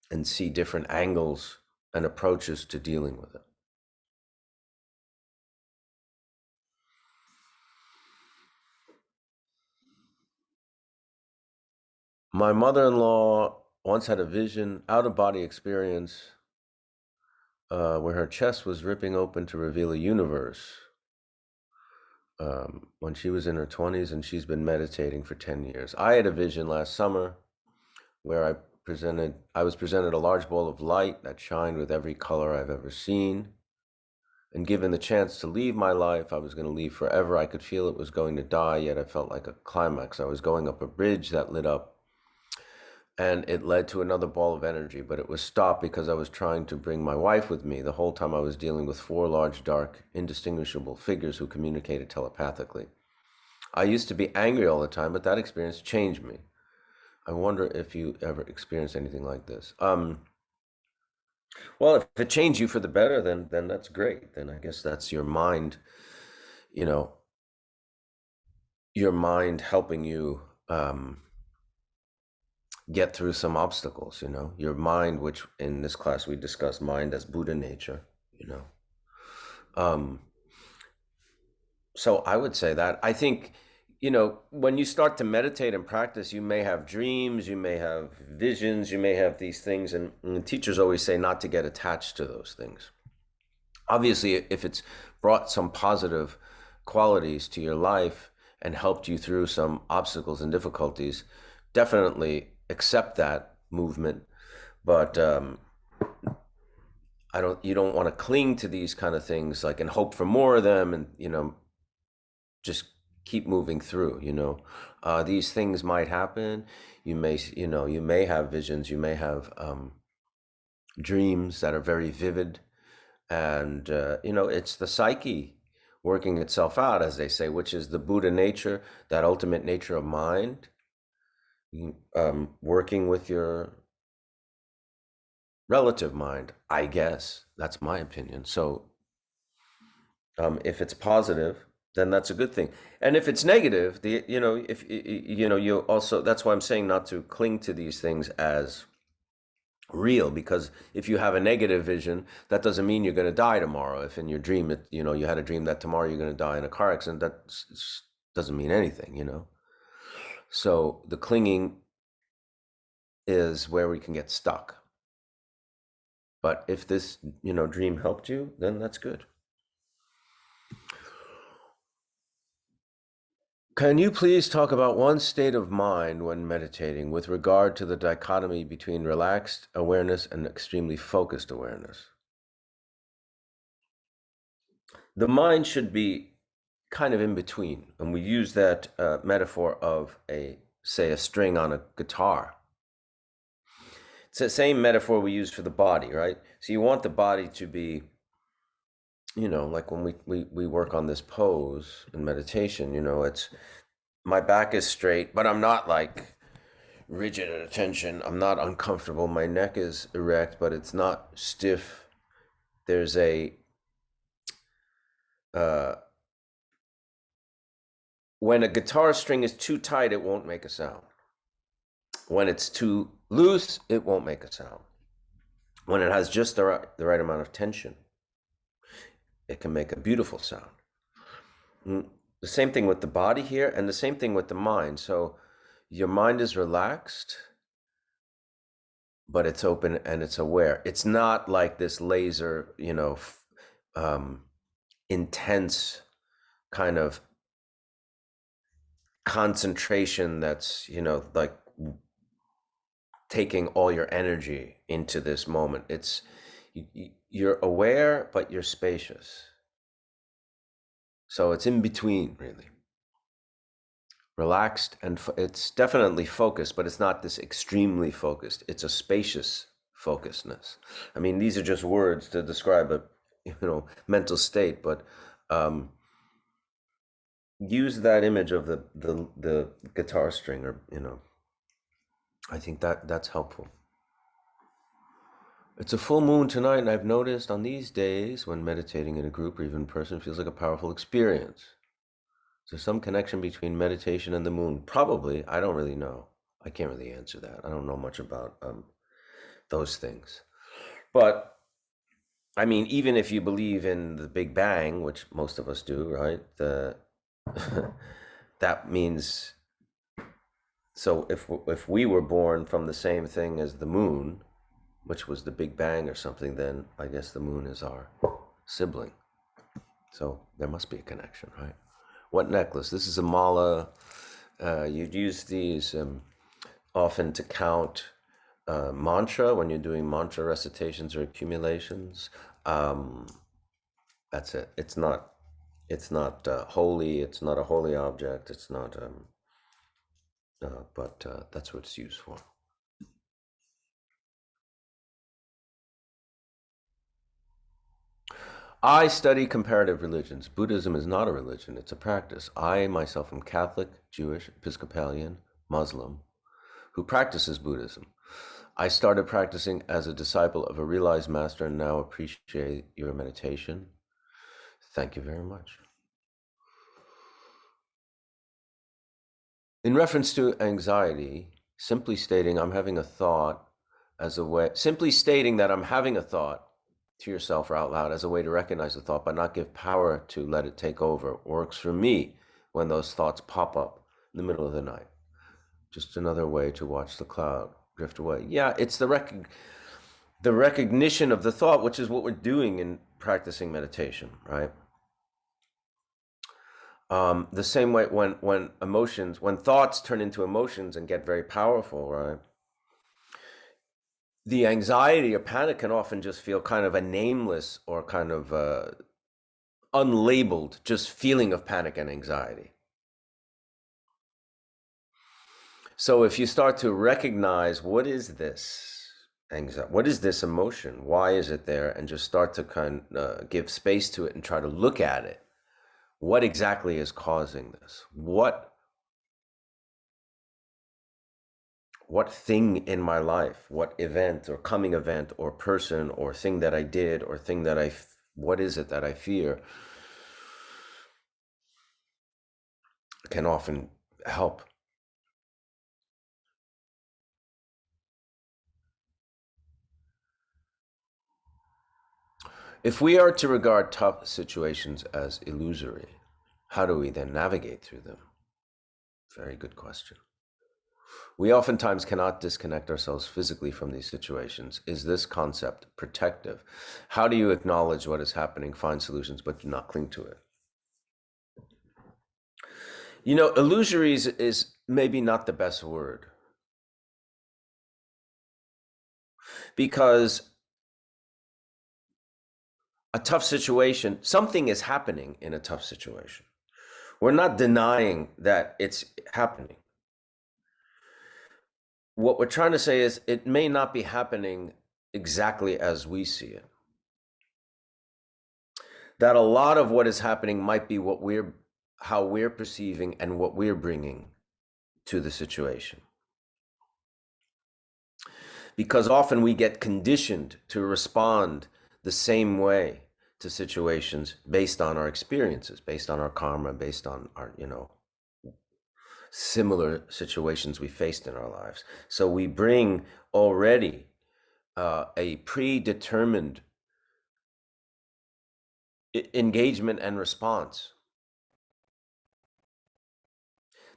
and see different angles and approaches to dealing with it. My mother-in-law once had a vision, out-of-body experience, where her chest was ripping open to reveal a universe, when she was in her 20s, and she's been meditating for 10 years. I had a vision last summer where I was presented a large ball of light that shined with every color I've ever seen. And given the chance to leave my life, I was going to leave forever. I could feel it was going to die, yet I felt like a climax. I was going up a bridge that lit up, and it led to another ball of energy, but it was stopped because I was trying to bring my wife with me. The whole time I was dealing with 4 large, dark, indistinguishable figures who communicated telepathically. I used to be angry all the time, but that experience changed me. I wonder if you ever experienced anything like this. Well, if it changed you for the better, then that's great. Then I guess that's your mind, your mind helping you get through some obstacles, your mind, which in this class we discussed mind as Buddha nature, so I would say that I think, when you start to meditate and practice, you may have dreams, you may have visions, you may have these things, and teachers always say not to get attached to those things. Obviously, if it's brought some positive qualities to your life and helped you through some obstacles and difficulties, definitely accept that movement. But you don't want to cling to these kind of things like and hope for more of them, and just keep moving through. These things might happen. You may have visions, you may have dreams that are very vivid, and it's the psyche working itself out, as they say, which is the Buddha nature, that ultimate nature of mind, working with your relative mind, I guess. That's my opinion. So if it's positive, then that's a good thing. And if it's negative, if you also, that's why I'm saying not to cling to these things as real, because if you have a negative vision, that doesn't mean you're going to die tomorrow. If in your dream, you had a dream that tomorrow you're going to die in a car accident, that doesn't mean anything. So the clinging is where we can get stuck. But if this, dream helped you, then that's good. Can you please talk about one state of mind when meditating with regard to the dichotomy between relaxed awareness and extremely focused awareness? The mind should be kind of in between. And we use that metaphor of a string on a guitar. It's the same metaphor we use for the body, right? So you want the body to be, like when we work on this pose in meditation, it's my back is straight, but I'm not like rigid at attention. I'm not uncomfortable. My neck is erect, but it's not stiff. There's when a guitar string is too tight, it won't make a sound. When it's too loose, it won't make a sound. When it has just the right amount of tension, it can make a beautiful sound. The same thing with the body here, and the same thing with the mind. So your mind is relaxed, but it's open and it's aware. It's not like this laser, intense kind of concentration that's, like taking all your energy into this moment. It's you're aware, but you're spacious. So it's in between, really. Relaxed, and it's definitely focused, but it's not this extremely focused. It's a spacious focusedness. I mean, these are just words to describe a mental state, but use that image of the guitar string, or I think that's helpful. It's a full moon tonight, and I've noticed on these days when meditating in a group or even in person, it feels like a powerful experience. Is there some connection between meditation and the moon? Probably. I don't really know. I can't really answer that. I don't know much about those things. But I mean, even if you believe in the Big Bang, which most of us do, right? That means, so if we were born from the same thing as the moon, which was the Big Bang or something, then I guess the moon is our sibling. So there must be a connection, right? What necklace? This is a mala. You'd use these often to count mantra when you're doing mantra recitations or accumulations. That's it. It's not holy. It's not a holy object. It's not. But that's what it's used for. I study comparative religions. Buddhism is not a religion, it's a practice. I myself am Catholic, Jewish, Episcopalian, Muslim, who practices Buddhism. I started practicing as a disciple of a realized master and now appreciate your meditation. Thank you very much. In reference to anxiety, simply stating I'm having a thought as a way, simply stating that I'm having a thought to yourself or out loud as a way to recognize the thought but not give power to let it take over works for me when those thoughts pop up in the middle of the night. Just another way to watch the cloud drift away. Yeah, it's the the recognition of the thought, which is what we're doing in practicing meditation, right? The same way when thoughts turn into emotions and get very powerful, right? The anxiety or panic can often just feel kind of a nameless or kind of unlabeled, just feeling of panic and anxiety. So if you start to recognize what is this anxiety, what is this emotion, why is it there, and just start to kind of give space to it and try to look at it, what exactly is causing this? What thing in my life, what event or coming event or person or thing that I did or thing that what is it that I fear, can often help. If we are to regard tough situations as illusory, how do we then navigate through them? Very good question. We oftentimes cannot disconnect ourselves physically from these situations. Is this concept protective? How do you acknowledge what is happening, find solutions, but do not cling to it? You know, illusory is maybe not the best word, because a tough situation, something is happening in a tough situation. We're not denying that it's happening. What we're trying to say is it may not be happening exactly as we see it. That a lot of what is happening might be how we're perceiving and what we're bringing to the situation. Because often we get conditioned to respond the same way to situations based on our experiences, based on our karma, based on our, similar situations we faced in our lives. So we bring already a predetermined engagement and response.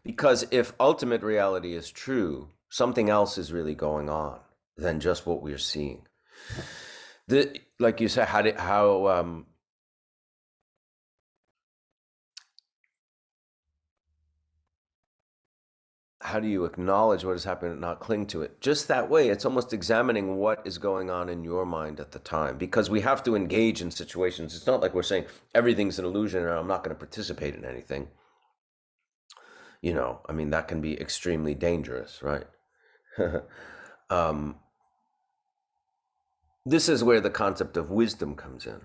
Because if ultimate reality is true, something else is really going on than just what we're seeing. Like you said, how do you acknowledge what is happening and not cling to it? Just that way, it's almost examining what is going on in your mind at the time, because we have to engage in situations. It's not like we're saying everything's an illusion or I'm not going to participate in anything. I mean, that can be extremely dangerous, right? This is where the concept of wisdom comes in.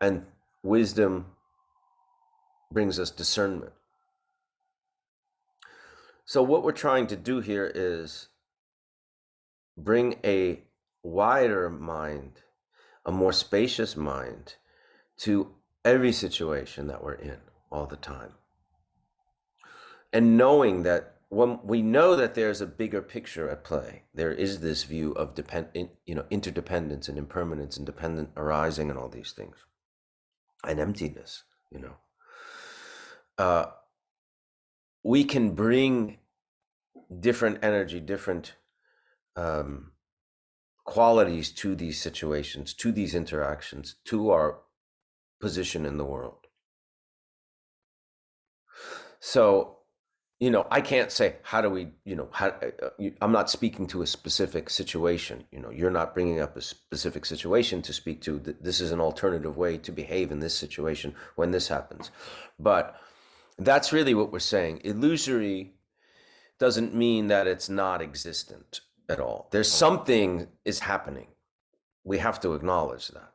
And wisdom brings us discernment. So what we're trying to do here is bring a wider mind, a more spacious mind to every situation that we're in all the time. And knowing that when we know that there's a bigger picture at play, there is this view of interdependence and impermanence and dependent arising and all these things, and emptiness, we can bring different energy, different qualities to these situations, to these interactions, to our position in the world. So, I can't say, how do we, I'm not speaking to a specific situation. You're not bringing up a specific situation to speak to. This is an alternative way to behave in this situation when this happens. But that's really what we're saying. Illusory doesn't mean that it's not existent at all. There's something is happening. We have to acknowledge that.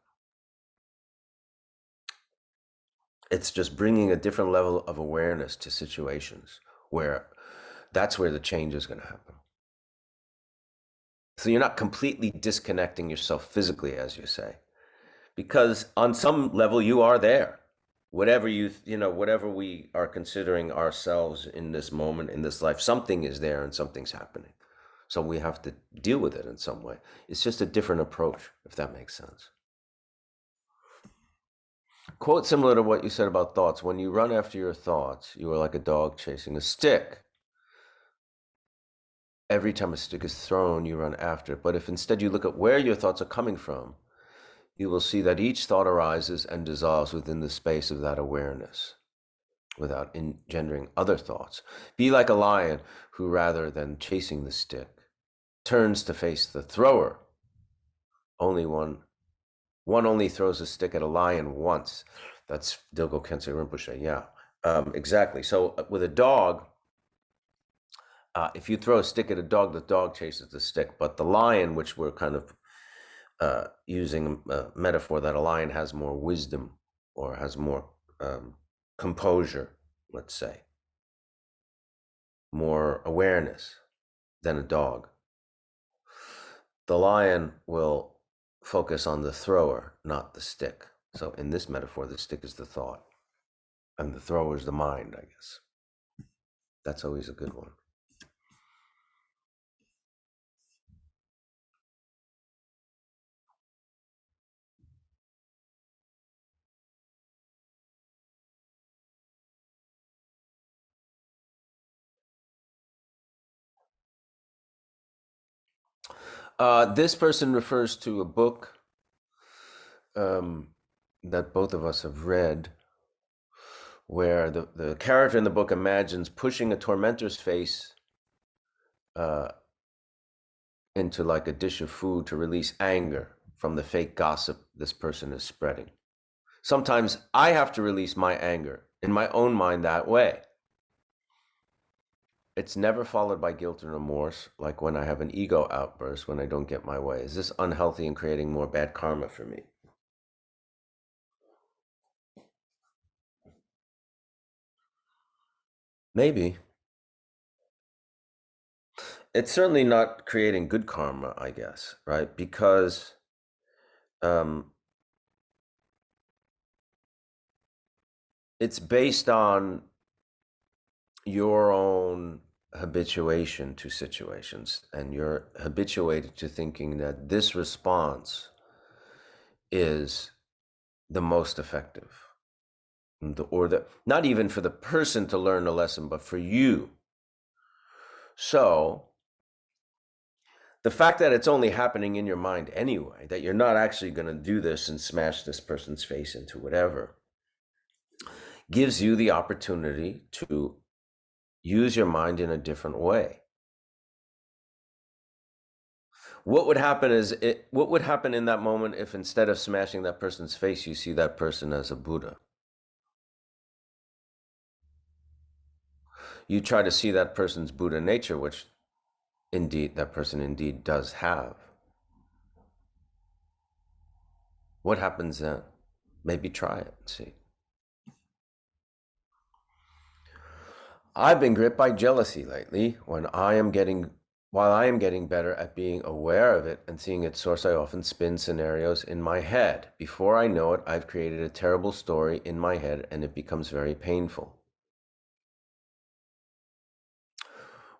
It's just bringing a different level of awareness to situations where that's where the change is going to happen. So you're not completely disconnecting yourself physically, as you say, because on some level you are there. Whatever whatever we are considering ourselves in this moment, in this life, something is there and something's happening. So we have to deal with it in some way. It's just a different approach, if that makes sense. Quote similar to what you said about thoughts. When you run after your thoughts, you are like a dog chasing a stick. every time a stick is thrown, you run after it. But if instead you look at where your thoughts are coming from, you will see that each thought arises and dissolves within the space of that awareness without engendering other thoughts. Be like a lion who, rather than chasing the stick, turns to face the thrower. Only one only throws a stick at a lion once. That's Dilgo Khyentse Rinpoche. Yeah, exactly. So with a dog, if you throw a stick at a dog, the dog chases the stick. But the lion, which we're kind of using a metaphor that a lion has more wisdom or has more composure, let's say, more awareness than a dog. The lion will focus on the thrower, not the stick. So in this metaphor, the stick is the thought and the thrower is the mind, I guess. That's always a good one. This person refers to a book that both of us have read, where the character in the book imagines pushing a tormentor's face into like a dish of food to release anger from the fake gossip this person is spreading. Sometimes I have to release my anger in my own mind that way. It's never followed by guilt or remorse, like when I have an ego outburst when I don't get my way. Is this unhealthy and creating more bad karma for me? Maybe. It's certainly not creating good karma, I guess, right? Because it's based on your own habituation to situations, and you're habituated to thinking that this response is the most effective, or the not even for the person to learn a lesson, but for you. So the fact that it's only happening in your mind anyway, that you're not actually going to do this and smash this person's face into whatever, gives you the opportunity to use your mind in a different way. What would happen what would happen in that moment if instead of smashing that person's face, you see that person as a Buddha? You try to see that person's Buddha nature, which indeed that person indeed does have. What happens then? Maybe try it and see. I've been gripped by jealousy lately. While I am getting better at being aware of it and seeing its source, I often spin scenarios in my head. Before I know it, I've created a terrible story in my head and it becomes very painful.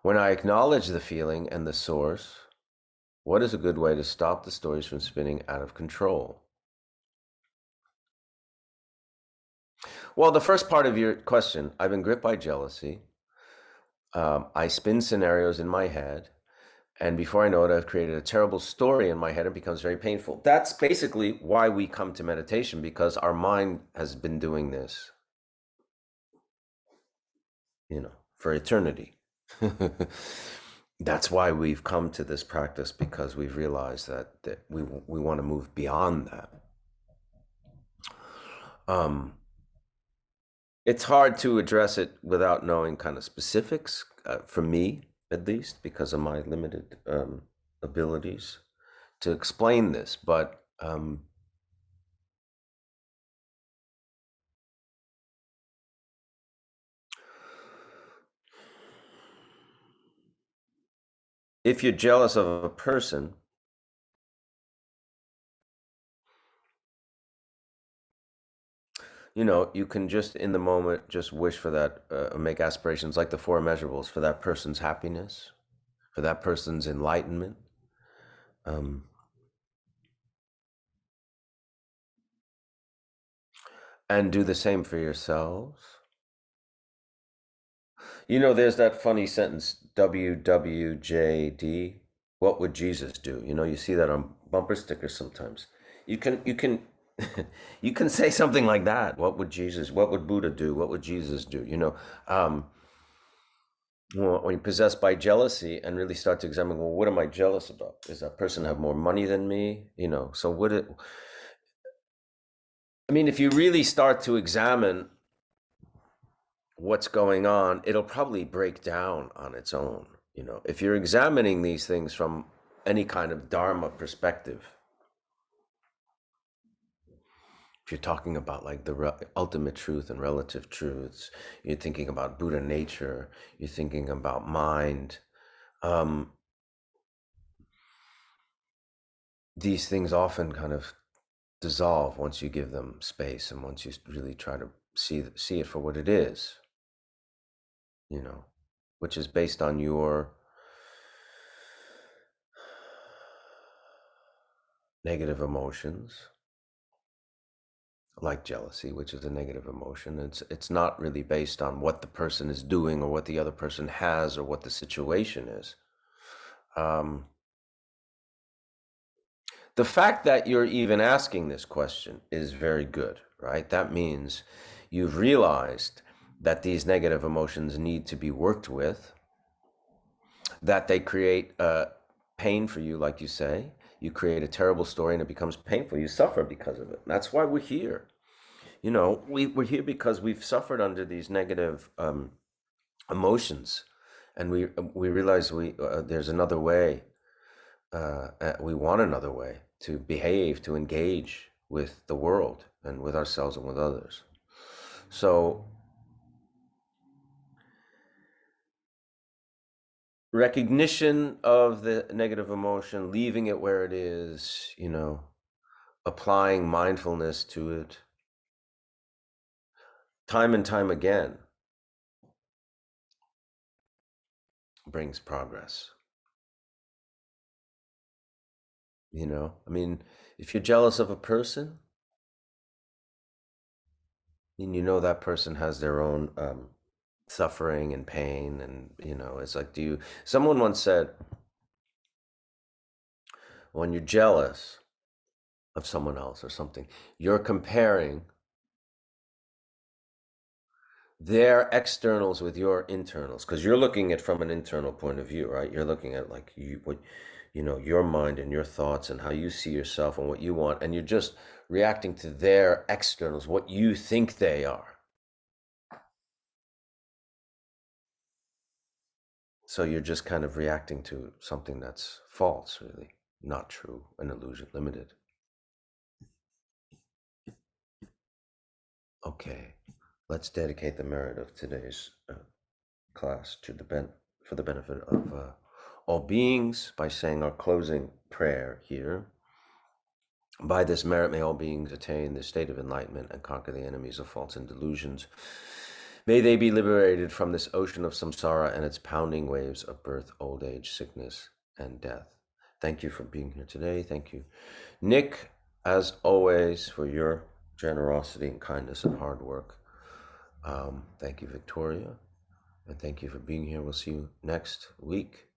When I acknowledge the feeling and the source, what is a good way to stop the stories from spinning out of control? Well, the first part of your question, I've been gripped by jealousy. I spin scenarios in my head, and before I know it, I've created a terrible story in my head. It becomes very painful. That's basically why we come to meditation, because our mind has been doing this, for eternity. That's why we've come to this practice, because we've realized that we want to move beyond that. It's hard to address it without knowing kind of specifics, for me at least, because of my limited abilities to explain this. But if you're jealous of a person, you can just in the moment just wish for that, make aspirations like the four immeasurables for that person's happiness, for that person's enlightenment. And do the same for yourselves. You know, there's that funny sentence, WWJD. What would Jesus do? You know, you see that on bumper stickers sometimes. You can you can say something like that. What would Buddha do? What would Jesus do? You know, um, when you're possessed by jealousy and really start to examine, well, what am I jealous about? Does that person have more money than me? You know, so I mean, if you really start to examine what's going on, it'll probably break down on its own. You know, if you're examining these things from any kind of Dharma perspective, if you're talking about like the ultimate truth and relative truths, you're thinking about Buddha nature, you're thinking about mind, um, these things often kind of dissolve once you give them space and once you really try to see it for what it is, you know, which is based on your negative emotions, like jealousy, which is a negative emotion. It's not really based on what the person is doing or what the other person has or what the situation is. The fact that you're even asking this question is very good, right? That means you've realized that these negative emotions need to be worked with, that they create pain for you, like you say. You create a terrible story and it becomes painful. You suffer because of it. That's why we're here. You know, we're here because we've suffered under these negative emotions, and we realize there's another way. We want another way to behave, to engage with the world and with ourselves and with others. So recognition of the negative emotion, leaving it where it is, you know, applying mindfulness to it time and time again brings progress. You know, I mean, if you're jealous of a person, and you know that person has their own suffering and pain, and you know, it's like, someone once said, when you're jealous of someone else or something, you're comparing their externals with your internals, because you're looking at from an internal point of view, right? You're looking at like what you know, your mind and your thoughts and how you see yourself and what you want, and you're just reacting to their externals, what you think they are. So you're just kind of reacting to something that's false, really, not true, an illusion, limited. Okay, let's dedicate the merit of today's class to for the benefit of all beings by saying our closing prayer here. By this merit, may all beings attain the state of enlightenment and conquer the enemies of faults and delusions. May they be liberated from this ocean of samsara and its pounding waves of birth, old age, sickness, and death. Thank you for being here today. Thank you, Nick, as always, for your generosity and kindness and hard work. Thank you, Victoria, and thank you for being here. We'll see you next week.